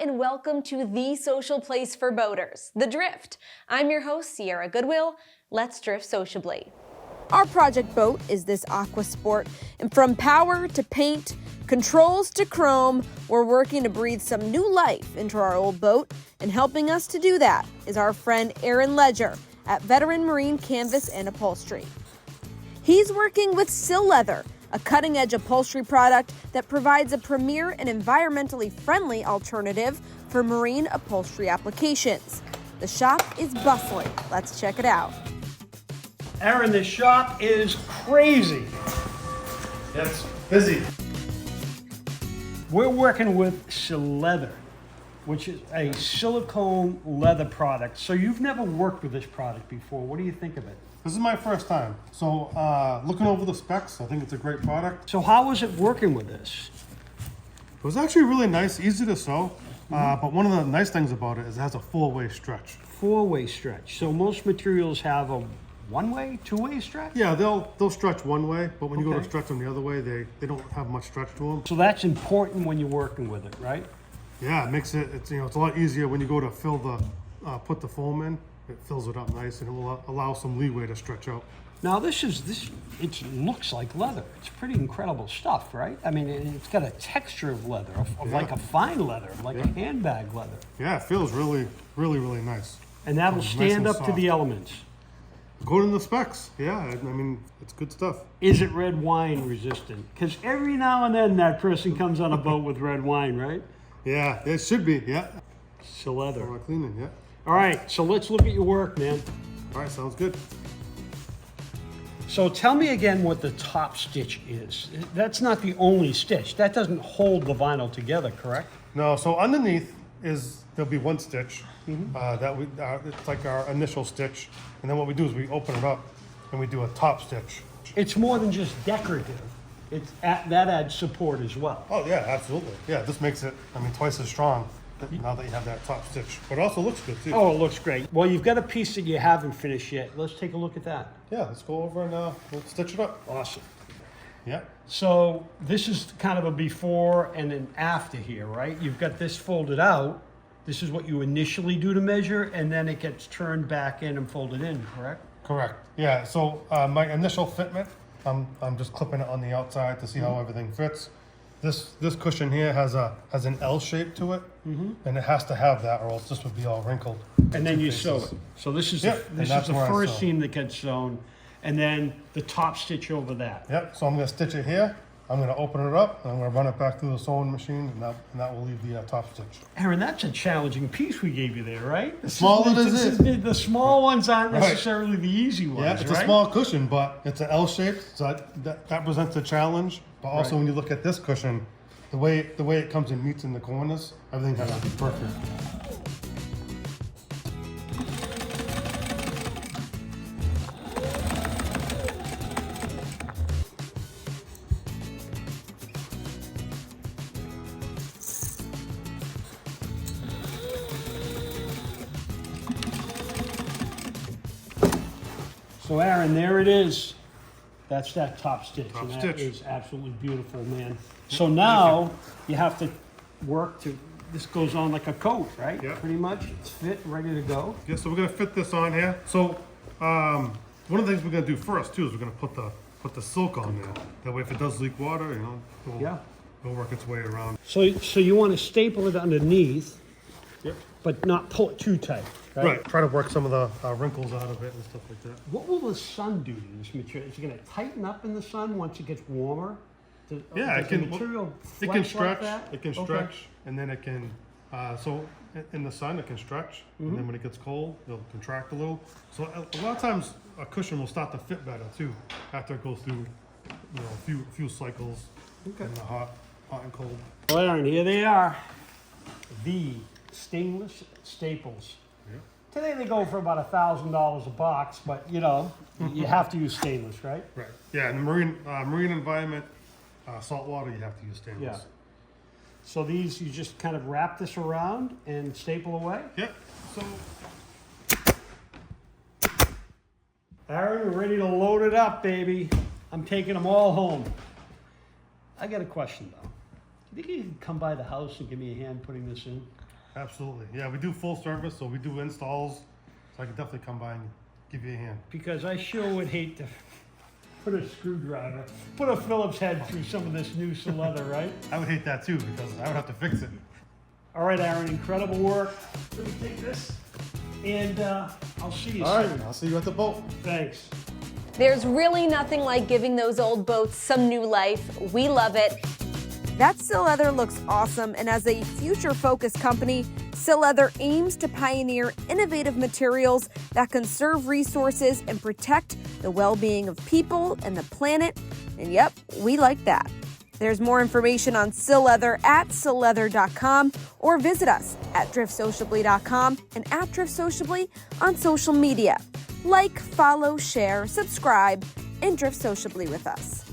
and welcome to the social place for boaters, The Drift. I'm your host, Sierra Goodwill. Let's drift sociably. Our project boat is this aqua sport, and from power to paint, controls to chrome, we're working to breathe some new life into our old boat, and helping us to do that is our friend Aaron Ledger at Veteran Marine Canvas and Upholstery. He's working with Sil Leather, a cutting-edge upholstery product that provides a premier and environmentally friendly alternative for marine upholstery applications. The shop is bustling. Let's check it out. Aaron, this shop is crazy. It's busy. We're working with Sil Leather, which is a silicone leather product. So you've never worked with this product before. What do you think of it? This is my first time. So looking over the specs, I think it's a great product. So how was it working with this? It was actually really nice, easy to sew. But one of the nice things about it is it has a four-way stretch. Four-way stretch. So most materials have a one-way, two-way stretch? Yeah, they'll stretch one way, but when you go to Okay. stretch them the other way, they don't have much stretch to them. So that's important when you're working with it, right? Yeah, it makes it's a lot easier when you go to fill the put the foam in. It fills it up nice and it will allow some leeway to stretch out. Now it looks like leather. It's pretty incredible stuff, right? I mean, it's got a texture of leather, of like a fine leather, like a handbag leather. Yeah, it feels really, really, really nice. And that'll Nice stand and up to soft. the elements. According to the specs, yeah, I mean, it's good stuff. Is it red wine resistant? Because every now and then that person comes on a boat with red wine, right? Yeah, it should be, yeah. So leather. For cleaning, yeah. All right, so let's look at your work, man. All right, sounds good. So tell me again what the top stitch is. That's not the only stitch. That doesn't hold the vinyl together, correct? No, so underneath there'll be one stitch it's like our initial stitch, and then what we do is we open it up and we do a top stitch. It's more than just decorative. That adds support as well. Oh yeah, absolutely. Yeah, this makes it, twice as strong now that you have that top stitch. But it also looks good too. Oh, it looks great. Well, you've got a piece that you haven't finished yet. Let's take a look at that. Yeah, let's go over and we'll stitch it up. Awesome. Yeah. So this is kind of a before and an after here, right? You've got this folded out. This is what you initially do to measure, and then it gets turned back in and folded in, correct? Correct. Yeah, so my initial fitment, I'm just clipping it on the outside to see how everything fits. This cushion here has an L shape to it, and it has to have that, or else this would be all wrinkled. And then you sew it. So this is Yep, this and is the that's where I first sew. seam that gets sewn, and then the top stitch over that. Yep, so I'm going to stitch it here. I'm going to open it up, and I'm going to run it back through the sewing machine, and that will leave the top stitch. Aaron, that's a challenging piece we gave you there, right? Small it is. The small ones aren't Right. necessarily the easy ones, Yeah, it's right? a small cushion, but it's an L shape, so that presents a challenge. But also, Right. when you look at this cushion, the way it comes and meets in the corners, everything has to be perfect. So Aaron, there it is. That's that top stitch. Top and that stitch. is absolutely beautiful, man. So now you have to work this goes on like a coat, right? Yeah. Pretty much. It's fit, ready to go. Yeah, so we're gonna fit this on here. So one of the things we're gonna do first too is we're gonna put the silk on there. That way, if it does leak water, it'll work its way around. So you want to staple it underneath, Yep. but not pull it too tight, right? Right. Try to work some of the wrinkles out of it and stuff like that. What will the sun do to this material? Is it going to tighten up in the sun once it gets warmer? Yeah, Does it can. the material It can flex stretch. like that? It can Okay. stretch, and then it can. So in the sun, it can stretch, and then when it gets cold, it'll contract a little. So a lot of times, a cushion will start to fit better too after it goes through, a few cycles in the hot and cold. Well, Aaron, here they are. The stainless staples. Yeah. Today they go for about $1,000 a box, but you have to use stainless, right? Right. Yeah. In the marine environment, saltwater, you have to use stainless. Yeah. So these, you just kind of wrap this around and staple away? Yep. So Aaron, we're ready to load it up, baby. I'm taking them all home. I got a question, though. Do you think you can come by the house and give me a hand putting this in? Absolutely. Yeah, we do full service, so we do installs. So I can definitely come by and give you a hand. Because I sure would hate to put a screwdriver, put a Phillips head through some of this new leather, right? I would hate that too because I would have to fix it. All right, Aaron, incredible work. Let me take this, and I'll see you All soon. right, I'll see you at the boat. Thanks. There's really nothing like giving those old boats some new life. We love it. That Sil Leather looks awesome, and as a future-focused company, Sil Leather aims to pioneer innovative materials that conserve resources and protect the well-being of people and the planet. And yep, we like that. There's more information on Sil Leather at silleather.com or visit us at driftsociably.com and at driftsociably on social media. Like, follow, share, subscribe, and drift sociably with us.